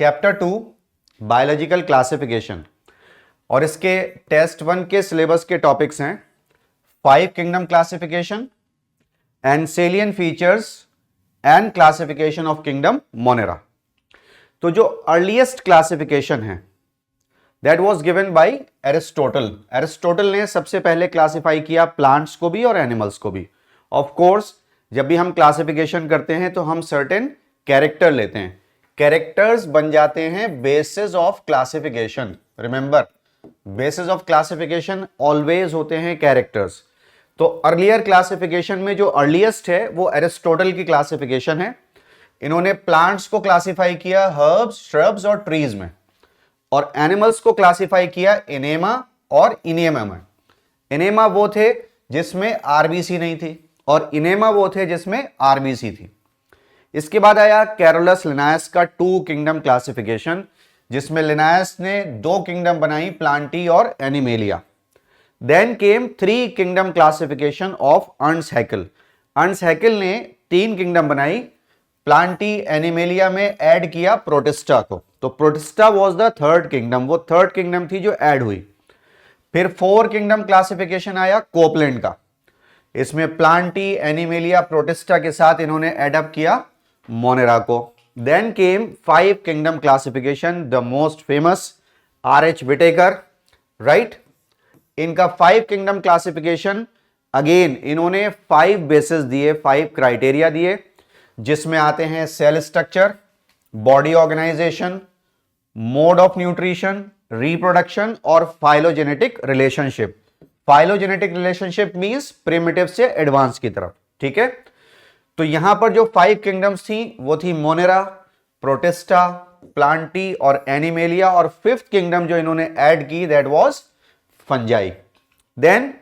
Chapter 2 biological classification और इसके test 1 के सिलेबस के टॉपिक्स हैं 5 kingdom classification and सेलियन features and classification of kingdom Monera. तो जो अर्लीस्ट क्लासिफिकेशन है that was given bye Aristotle. Aristotle ने सबसे पहले क्लासिफाई किया प्लांट्स को भी और एनिमल्स को भी। ऑफ कोर्स जब भी हम क्लासिफिकेशन करते हैं तो हम सर्टेन कैरेक्टर लेते हैं, कैरेक्टर्स बन जाते हैं basis of classification. Remember, basis of classification always होते हैं कैरेक्टर्स। तो अर्लियर क्लासिफिकेशन में जो अर्लीस्ट है वो एरिस्टोटल की क्लासिफिकेशन है। इन्होंने प्लांट्स को क्लासिफाई किया हर्ब्स, श्रब्स और ट्रीज में, और एनिमल्स को क्लासिफाई किया इनेमा और इनियमा में। इनेमा वो थे जिसमें आरबीसी नहीं थी और इनेमा वो थे जिसमें आरबीसी थी। इसके बाद आया कैरोलस लिनायस का 2 किंगडम क्लासिफिकेशन, जिसमें लिनायस ने 2 किंगडम बनाई, प्लांटी और animalia. Then came 3 kingdom classification of Ernst Haeckel. Ernst Haeckel ने 3 किंगडम बनाई, प्लांटी एनिमेलिया में ऐड किया प्रोटिस्टा को। तो protista was the 3rd kingdom, वो 3rd किंगडम थी जो ऐड हुई। फिर 4 किंगडम क्लासिफिकेशन आया कोपलैंड का। इसमें प्लांटी एनिमेलिया प्रोटिस्टा के साथ इन्होंने एडअप किया मोनेरा को। Then came 5 kingdom classification, the most famous R H. Whittaker, right. इनका 5 किंगडम क्लासिफिकेशन, अगेन इन्होंने 5 बेसिस दिए, 5 क्राइटेरिया दिए, जिसमें आते हैं cell structure, body organisation, mode of nutrition, reproduction और phylogenetic relationship. Phylogenetic relationship means primitive से एडवांस की तरफ, ठीक है। तो यहां पर जो 5 किंगडम्स थी वो थी मोनेरा, प्रोटिस्टा, प्लांटी और एनिमेलिया, और 5th किंगडम जो इन्होंने ऐड की that was fungi. Then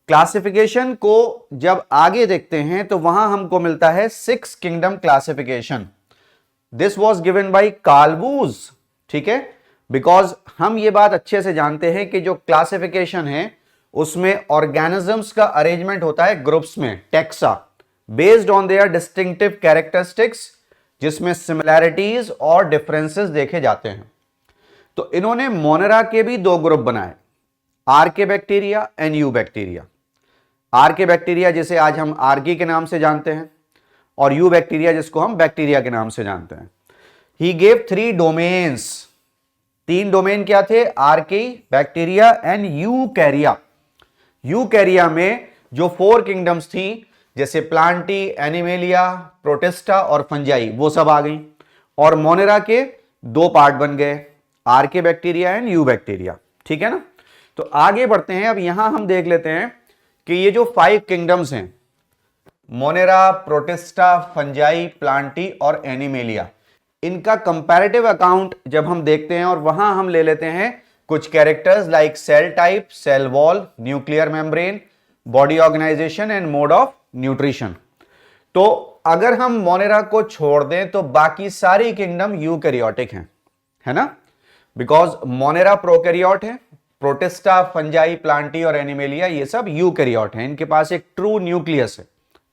classification को जब आगे देखते हैं तो वहां हमको मिलता है 6 kingdom classification. This was given by Carl Woese, ठीक है। बिकॉज हम ये बात अच्छे से जानते हैं कि जो क्लासिफिकेशन है उसमें ऑर्गेनिजम्स का अरेंजमेंट होता है ग्रुप्स में, taxa, based on their distinctive characteristics, जिसमें सिमिलैरिटीज और डिफरेंसेस देखे जाते हैं। तो इन्होंने मोनेरा के भी 2 ग्रुप बनाए, archaebacteria and eubacteria. Archaebacteria जिसे आज हम आर्की के नाम से जानते हैं, और यू बैक्टीरिया जिसको हम बैक्टीरिया के नाम से जानते हैं। He gave 3 domains. 3 डोमेन क्या थे? Archie, bacteria and यूकैरिया। यूकैरिया में जो 4 किंगडम्स थी, जैसे प्लांटी, एनिमेलिया, प्रोटिस्टा और फंजाई, वो सब आ गई, और मोनेरा के 2 पार्ट बन गए, आर्के बैक्टीरिया एंड यू बैक्टीरिया, ठीक है ना। तो आगे बढ़ते हैं। अब यहां हम देख लेते हैं कि ये जो 5 किंगडम्स हैं, मोनेरा, प्रोटिस्टा, फंजाई, प्लांटी और एनिमेलिया, इनका कंपैरेटिव अकाउंट जब हम देखते हैं, और वहां हम ले लेते हैं कुछ characters like cell type, cell wall, nuclear membrane, body organisation and mode of nutrition. तो अगर हम मोनेरा को छोड़ दें तो बाकी सारी किंगडम यूकैरियोटिक हैं, है ना, बिकॉज मोनेरा प्रोकैरियोट है, प्रोटिस्टा, फंजाई, प्लांटी और एनिमेलिया ये सब यूकैरियोट हैं, इनके पास एक ट्रू न्यूक्लियस है,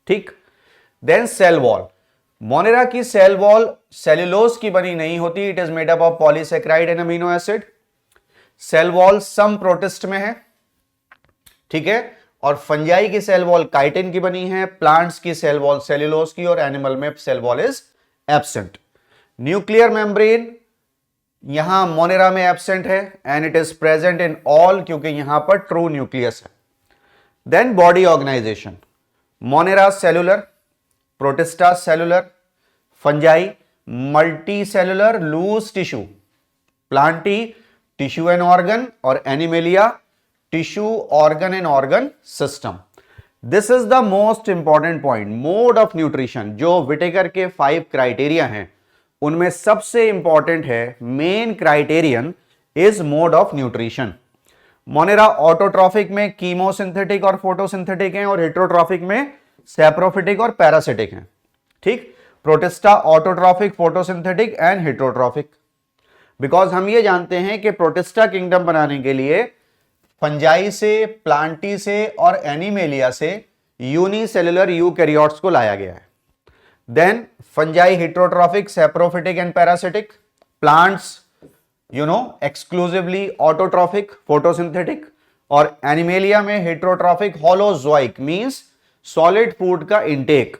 ठीक। देन सेल वॉल, मोनेरा की सेल वॉल सेल्यूलोज की बनी नहीं होती, it is made up of polysaccharide and amino acid. Cell wall some protist में है, ठीक है, और फंजाई की सेल वॉल काइटिन की बनी है, प्लांट्स की सेल वॉल सेल्यूलोज की, और एनिमल में cell wall is absent. Nuclear membrane यहां मोनेरा में एब्सेंट है and it is present in all, क्योंकि यहां पर ट्रू न्यूक्लियस है। Then body organisation, monera cellular, protista cellular, fungi multi cellular loose tissue, plantae tissue and organ, और animalia tissue, organ and organ system. This is the most important point, mode of nutrition. जो Whittaker के 5 criteria हैं उनमें सबसे important है, main criterion is mode of nutrition. Monera autotrophic में chemosynthetic और photosynthetic हैं, और हेटेरोट्रॉफिक में सैप्रोफिटिक और पैरासिटिक हैं, ठीक। Protista autotrophic, photosynthetic and heterotrophic. Because हम ये जानते हैं कि प्रोटिस्टा किंगडम बनाने के लिए फंजाई से, प्लांटी से और एनिमेलिया से यूनिसेलुलर यूकैरियोट्स को लाया गया है। Then fungi heterotrophic, saprophytic and parasitic, plants exclusively autotrophic photosynthetic, और एनिमेलिया में heterotrophic holozoic means solid food का इंटेक,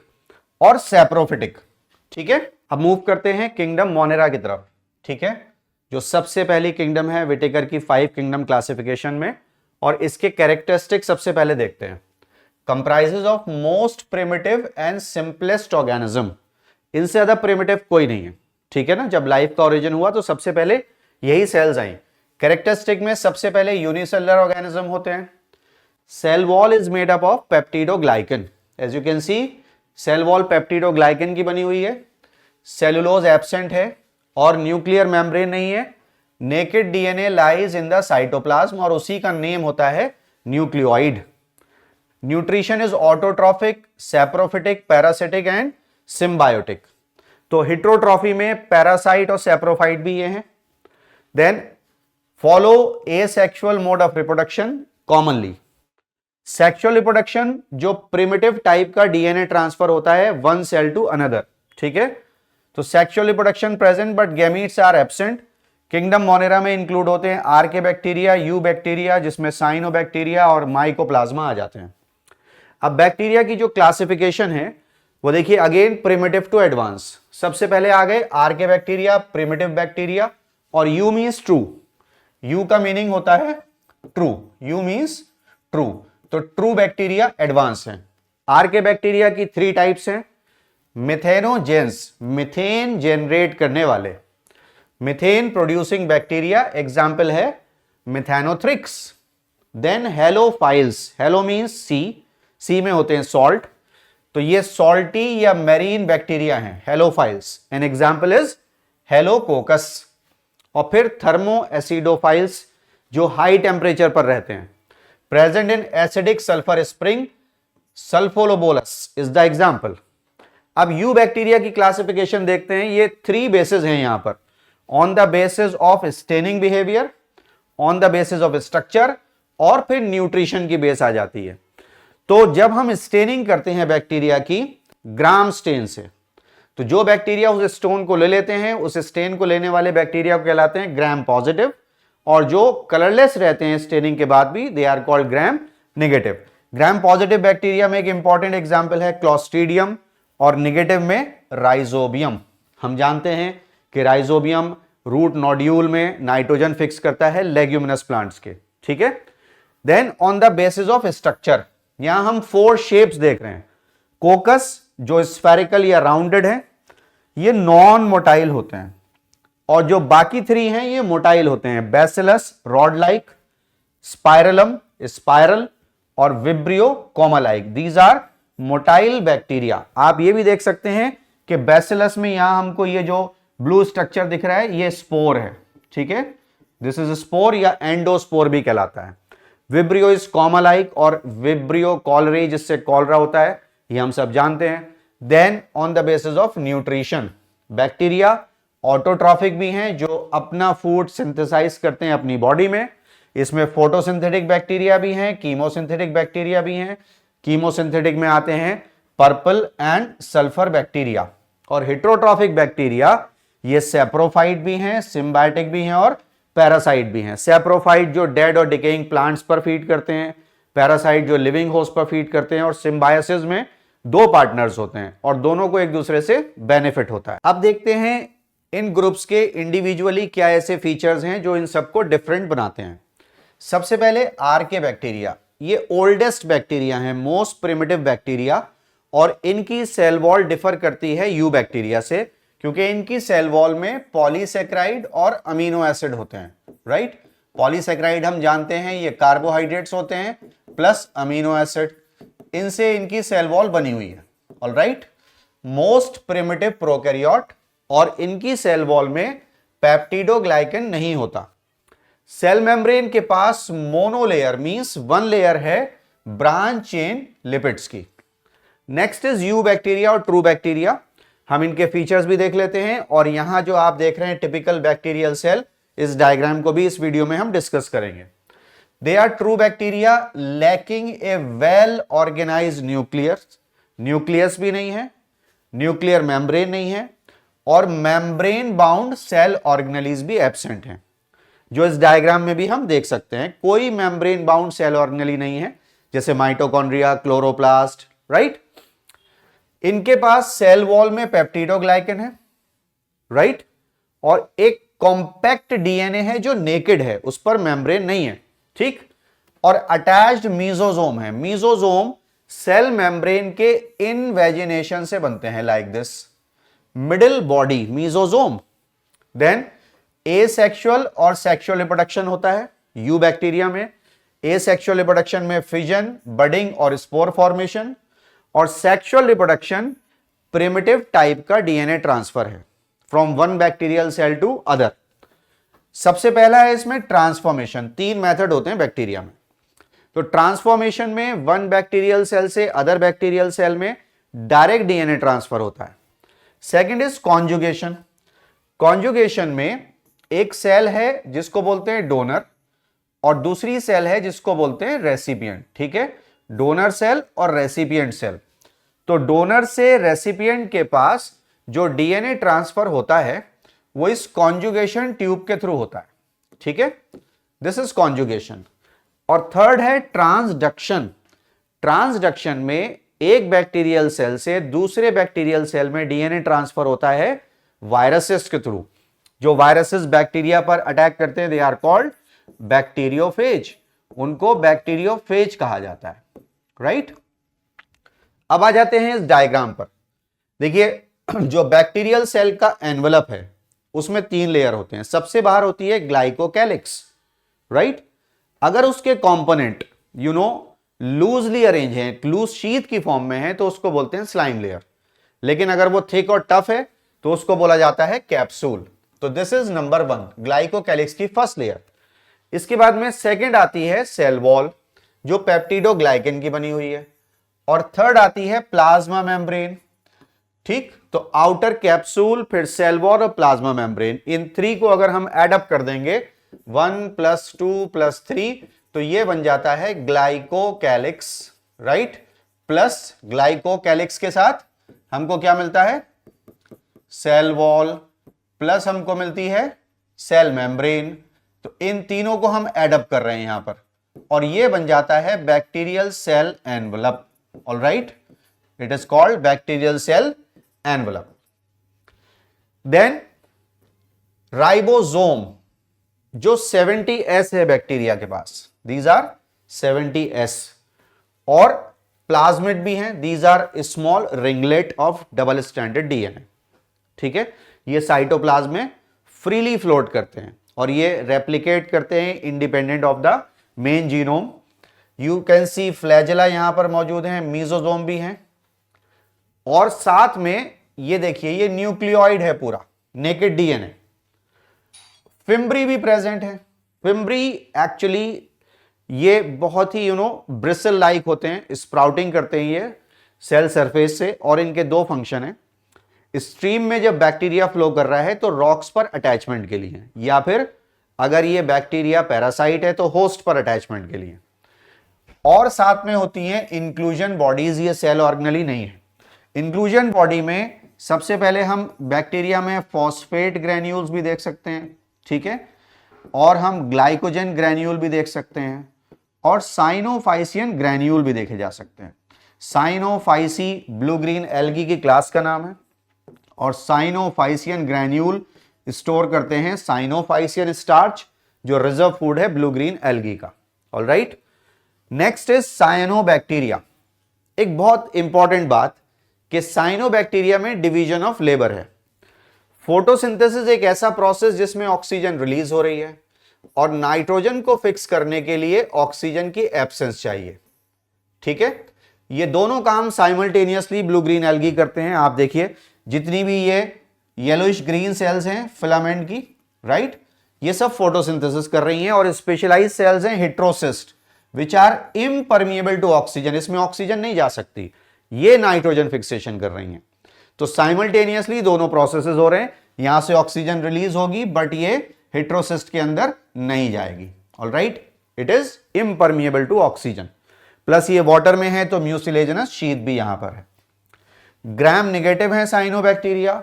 और सैप्रोफिटिक। ठीक है, अब मूव करते हैं किंगडम मोनेरा की तरफ। ठीक है, जो सबसे पहली किंगडम है विटेकर की 5 किंगडम क्लासिफिकेशन में, और इसके कैरेक्टरिस्टिक सबसे पहले देखते हैं। Comprises of most primitive and simplest organism, इनसे ज्यादा प्रिमिटिव कोई नहीं है। ठीक है ना, जब लाइफ का ओरिजिन हुआ तो सबसे पहले यही सेल्स आई। कैरेक्टरिस्टिक में सबसे पहले यूनिसेलुलर ऑर्गेनिज्म होते हैं। Cell wall is made up of peptidoglycan, as you can see cell wall peptidoglycan की बनी हुई है। सेलुलोज एब्सेंट है और न्यूक्लियर मेम्ब्रेन नहीं है। Naked DNA lies in the cytoplasm, और उसी का नेम होता है nucleoid. Nutrition is autotrophic, saprophytic, parasitic and symbiotic. तो हिट्रोट्रॉफी में पैरासाइट और सैप्रोफाइट भी ये हैं। Then follow asexual mode of reproduction commonly. Sexual reproduction जो प्रिमिटिव टाइप का डीएनए ट्रांसफर होता है वन सेल टू अनदर। ठीक है, तो sexual reproduction present but gametes are absent. Kingdom monera में इंक्लूड होते हैं आर्के बैक्टीरिया, यू बैक्टीरिया जिसमें साइनोबैक्टीरिया और माइकोप्लाज्मा आ जाते हैं। अब बैक्टीरिया की जो क्लासिफिकेशन है वो देखिए, अगेन प्रिमिटिव टू एडवांस। सबसे पहले आ गए आर्के बैक्टीरिया, प्रिमिटिव बैक्टीरिया, और यू मींस ट्रू। यू का मीनिंग होता है ट्रू, यू मींस ट्रू, तो ट्रू बैक्टीरिया एडवांस है। आर्के बैक्टीरिया की 3 टाइप्स हैं। मिथेनोजेंस, मिथेन जनरेट करने वाले, मिथेन प्रोड्यूसिंग बैक्टीरिया, एग्जाम्पल है Methanothrix. Then halophiles, halo means sea, sea में होते हैं सॉल्ट, तो ये सॉल्टी या मैरीन बैक्टीरिया हैं halophiles, an example is Halococcus. और फिर थर्मो एसिडोफाइल्स जो हाई टेम्परेचर पर रहते हैं, present in acidic sulphur spring, Sulfolobus is the example. अब यू बैक्टीरिया की क्लासिफिकेशन देखते हैं। ये 3 बेसिस हैं यहां पर, on the basis of staining behaviour, on the basis of structure, और फिर न्यूट्रिशन की बेस आ जाती है। तो जब हम स्टेनिंग करते हैं बैक्टीरिया की ग्राम स्टेन से, तो जो बैक्टीरिया उस स्टोन को ले लेते हैं, उस स्टेन को लेने वाले बैक्टीरिया को कहलाते हैं ग्राम पॉजिटिव, और जो कलरलेस रहते हैं स्टेनिंग के बाद भी, they are called gram negative. Gram positive bacteria में एक इंपॉर्टेंट एग्जांपल है क्लॉस्ट्रीडियम, और नेगेटिव में राइजोबियम। हम जानते हैं कि राइजोबियम रूट नोड्यूल में नाइट्रोजन फिक्स करता है लेग्यूमिनस प्लांट्स के। ठीक है, then on the basis of structure, यहां हम 4 शेप्स देख रहे हैं। कोकस जो स्फेरिकल या राउंडेड है, ये नॉन मोटाइल होते हैं, और जो बाकी 3 हैं ये मोटाइल होते हैं। Bacillus rod like, Spirillum spiral, और Vibrio comma like, these are motile bacteria. आप ये भी देख सकते हैं कि बैसिलस में यहां हमको ये जो ब्लू स्ट्रक्चर दिख रहा है ये स्पोर है। ठीक है, दिस इज स्पोर या एंडोस्पोर भी कहलाता है। विब्रियो इज कोमा लाइक, और विब्रियो कॉलरे जिससे कॉलरा होता है, ये हम सब जानते हैं। Then on the basis of nutrition, bacteria autotrophic भी हैं जो अपना फूड सिंथेसाइज करते हैं अपनी बॉडी में। इसमें फोटोसिंथेटिक बैक्टीरिया भी हैं, कीमोसिंथेटिक बैक्टीरिया भी हैं। कीमोसिंथेटिक में आते हैं पर्पल एंड सल्फर बैक्टीरिया। और हेट्रोट्रॉफिक बैक्टीरिया ये सैप्रोफाइट भी हैं, सिम्बायोटिक भी हैं, और पैरासाइट भी हैं। सैप्रोफाइट जो डेड और डिकेइंग प्लांट्स पर फीड करते हैं, पैरासाइट जो लिविंग होस्ट पर फीड करते हैं, और सिम्बायोसिस में 2 पार्टनर्स होते हैं और दोनों को एक दूसरे से बेनिफिट होता है। अब देखते हैं इन ग्रुप्स के इंडिविजुअली क्या ऐसे फीचर्स हैं जो इन सबको डिफरेंट बनाते हैं। सबसे पहले आर्के बैक्टीरिया, ये ओल्डेस्ट बैक्टीरिया हैं, मोस्ट प्रिमिटिव बैक्टीरिया, और इनकी सेल वॉल डिफर करती है यू बैक्टीरिया से, क्योंकि इनकी सेल वॉल में पॉलीसेक्राइड और अमीनो एसिड होते हैं। राइट, पॉलीसेक्राइड हम जानते हैं ये कार्बोहाइड्रेट्स होते हैं प्लस अमीनो एसिड, इनसे इनकी सेल वॉल बनी हुई है। ऑलराइट, मोस्ट प्रिमिटिव प्रोकैरियोट, और इनकी सेल वॉल में पेप्टिडोग्लाइकन नहीं होता। सेल मेम्ब्रेन के पास मोनोलेयर मींस 1 लेयर है ब्रांच चेन लिपिड्स की। नेक्स्ट इज यू बैक्टीरिया और ट्रू बैक्टीरिया। हम इनके फीचर्स भी देख लेते हैं, और यहां जो आप देख रहे हैं टिपिकल बैक्टीरियल सेल, इस डायग्राम को भी इस वीडियो में हम डिस्कस करेंगे। They are true bacteria lacking a well organised nucleus, nucleus भी नहीं है, न्यूक्लियर मेम्ब्रेन नहीं है, और मेम्ब्रेन बाउंड सेल ऑर्गेनेलीज भी एब्सेंट हैं, जो इस डायग्राम में भी हम देख सकते हैं। कोई मेम्ब्रेन बाउंड सेल ऑर्गेनेली नहीं है, जैसे माइटोकॉन्ड्रिया, क्लोरोप्लास्ट, राइट। इनके पास सेल वॉल में पेप्टिडोग्लाइकन है, राइट, और एक कॉम्पैक्ट डीएनए है जो नेकेड है, उस पर मेम्ब्रेन नहीं है, ठीक। और अटैच्ड मीजोजोम है। मीजोजोम सेल मेम्ब्रेन के इनवेजिनेशन से बनते हैं, like this middle body mesosome. Then asexual और सेक्सुअल रिप्रोडक्शन होता है यू बैक्टीरिया में। एसेक्सुअल रिप्रोडक्शन में फिजन, बडिंग और स्पोर फॉर्मेशन, और सेक्सुअल रिप्रोडक्शन प्रिमिटिव टाइप का डीएनए ट्रांसफर है from one bacterial cell to other. सबसे पहला है इसमें ट्रांसफॉर्मेशन। 3 मेथड होते हैं बैक्टीरिया में। तो ट्रांसफॉर्मेशन में वन बैक्टीरियल सेल से अदर बैक्टीरियल सेल में डायरेक्ट डीएनए ट्रांसफर होता है। Second is conjugation. कॉन्जुगेशन में एक सेल है जिसको बोलते हैं डोनर, और दूसरी सेल है जिसको बोलते हैं रेसिपिएंट, ठीक है। डोनर सेल और रेसिपिएंट सेल। तो डोनर से रेसिपिएंट के पास जो डीएनए ट्रांसफर होता है वो इस कॉन्जुगेशन ट्यूब के थ्रू होता है, ठीक है। This is conjugation. और थर्ड है ट्रांसडक्शन। ट्रांसडक्शन में एक बैक्टीरियल सेल से दूसरे बैक्टीरियल सेल में डीएनए ट्रांसफर होता है वायरसेस के थ्रू। जो वायरसेस बैक्टीरिया पर अटैक करते हैं, दे आर कॉल्ड बैक्टीरियोफेज। उनको बैक्टीरियोफेज कहा जाता है, राइट। अब आ जाते हैं इस डायग्राम पर। देखिए, जो बैक्टीरियल सेल का एनवलप है उसमें 3 लेयर होते हैं। सबसे बाहर होती है ग्लाइकोकैलिक्स, राइट। अगर उसके कंपोनेंट लूजली अरेंज हैं, लूज शीट की फॉर्म में है, तो उसको बोलते हैं स्लाइम लेयर। लेकिन अगर वो थिक और टफ है तो उसको बोला जाता है कैप्सूल। तो दिस इज नंबर 1, ग्लाइकोकैलिक्स की फर्स्ट लेयर। इसके बाद में सेकंड आती है सेल वॉल, जो पेप्टिडोग्लाइकन की बनी हुई है। और थर्ड आती है प्लाज्मा मेम्ब्रेन, ठीक। तो आउटर कैप्सूल, फिर सेल वॉल और प्लाज्मा मेम्ब्रेन, इन 3 को अगर हम एडअप कर देंगे 1 + 2 + 3, तो ये बन जाता है ग्लाइकोकैलिक्स, राइट। प्लस ग्लाइकोकैलिक्स के साथ हमको क्या मिलता है? सेल वॉल, प्लस हमको मिलती है सेल मेम्ब्रेन। तो इन तीनों को हम एडअप कर रहे हैं यहां पर, और ये बन जाता है bacterial cell envelope. Alright, it is called bacterial cell envelope. Then ribosome, जो 70S है बैक्टीरिया के पास, दीज आर 70S। और प्लाज्मिड भी हैं, these are small ringlet of double stranded DNA, ठीक है। ये साइटोप्लाज्म में फ्रीली फ्लोट करते हैं और ये रेप्लिकेट करते हैं independent of the main genome. You can C flagella यहां पर मौजूद हैं, मीजोसोम भी हैं, और साथ में ये देखिए ये न्यूक्लियोइड है पूरा, नेकेड डीएनए। फिम्ब्री भी प्रेजेंट है। फिम्ब्री एक्चुअली ये बहुत ही ब्रिसल लाइक होते हैं, स्प्राउटिंग करते हैं ये सेल सरफेस से, और इनके 2 फंक्शन हैं। स्ट्रीम में जब बैक्टीरिया फ्लो कर रहा है तो रॉक्स पर अटैचमेंट के लिए, या फिर अगर ये बैक्टीरिया पैरासाइट है तो होस्ट पर अटैचमेंट के लिए। और साथ में होती हैं इंक्लूजन बॉडीज, ये सेल ऑर्गेनेली नहीं है। इंक्लूजन बॉडी में सबसे पहले हम बैक्टीरिया में फॉस्फेट ग्रैन्यूल्स भी देख सकते हैं, ठीक है, और हम ग्लाइकोजन ग्रैन्यूल भी देख सकते हैं, और साइनोफाइसियन ग्रैन्यूल भी देखे जा सकते हैं। साइनोफाइसी ब्लू ग्रीन एल्गी की क्लास का नाम है, और साइनोफाइसियन ग्रैन्यूल स्टोर करते हैं साइनोफाइसियन स्टार्च, जो रिजर्व फूड है ब्लू ग्रीन एल्गी का। Alright, next is cyanobacteria. एक बहुत इंपॉर्टेंट बात कि साइनोबैक्टीरिया में डिवीजन ऑफ लेबर है। फोटोसिंथेसिस एक ऐसा प्रोसेस जिसमें ऑक्सीजन रिलीज हो रही है, और नाइट्रोजन को फिक्स करने के लिए ऑक्सीजन की एब्सेंस चाहिए, ठीक है। ये दोनों काम साइमल्टेनियसली ब्लू ग्रीन एल्गी करते हैं। आप देखिए जितनी भी ये येलोइश ग्रीन सेल्स हैं फिलामेंट की, राइट, ये सब फोटोसिंथेसिस कर रही हैं, और स्पेशलाइज्ड सेल्स हैं heterocyst, which are impermeable to oxygen, इसमें ऑक्सीजन नहीं जा सकती, ये नाइट्रोजन फिक्सेशन कर रही हैं। तो साइमल्टेनियसली दोनों प्रोसेसेस हो रहे हैं, यहां से ऑक्सीजन रिलीज होगी बट ये हेट्रोसिस्ट के अंदर नहीं जाएगी। Alright, it is impermeable to oxygen. Plus ये वाटर में है तो म्यूसिलेजनस शीथ भी यहां पर है। ग्राम नेगेटिव है साइनोबैक्टीरिया,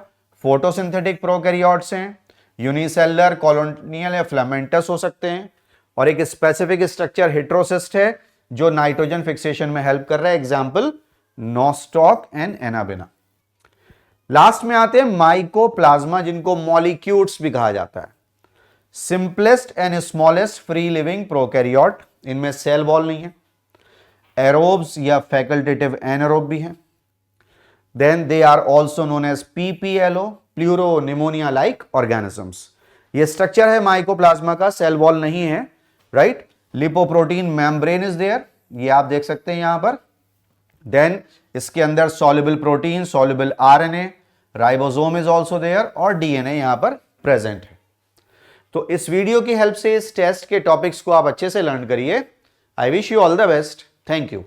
फोटोसिंथेटिक प्रोकैरियोट्स हैं, यूनिसेलुलर, कॉलोनियल या फिलामेंटस हो सकते हैं, और एक स्पेसिफिक स्ट्रक्चर हेटेरोसिस्ट है जो नाइट्रोजन फिक्सेशन में हेल्प कर रहा है, example Nostoc and Anabaena. Last में आते हैं माइकोप्लाज्मा, जिनको मॉलिक्यूल्स भी कहा जाता है। Simplest and smallest free living prokaryote, इनमें सेल वॉल नहीं है, एरोब्स या फैकल्टेटिव एनारोब भी हैं। Then they are also known as PPLO, pleuro pneumonia like organisms. ये स्ट्रक्चर है माइकोप्लाज्मा का, सेल वॉल नहीं है, right. Lipoprotein membrane is there, ये आप देख सकते हैं यहां पर। देन इसके अंदर soluble protein, soluble RNA, ribosome is also there, और डीएनए यहां पर प्रेजेंट है। तो इस वीडियो की हेल्प से इस टेस्ट के टॉपिक्स को आप अच्छे से लर्न करिए। I wish you all the best. Thank you.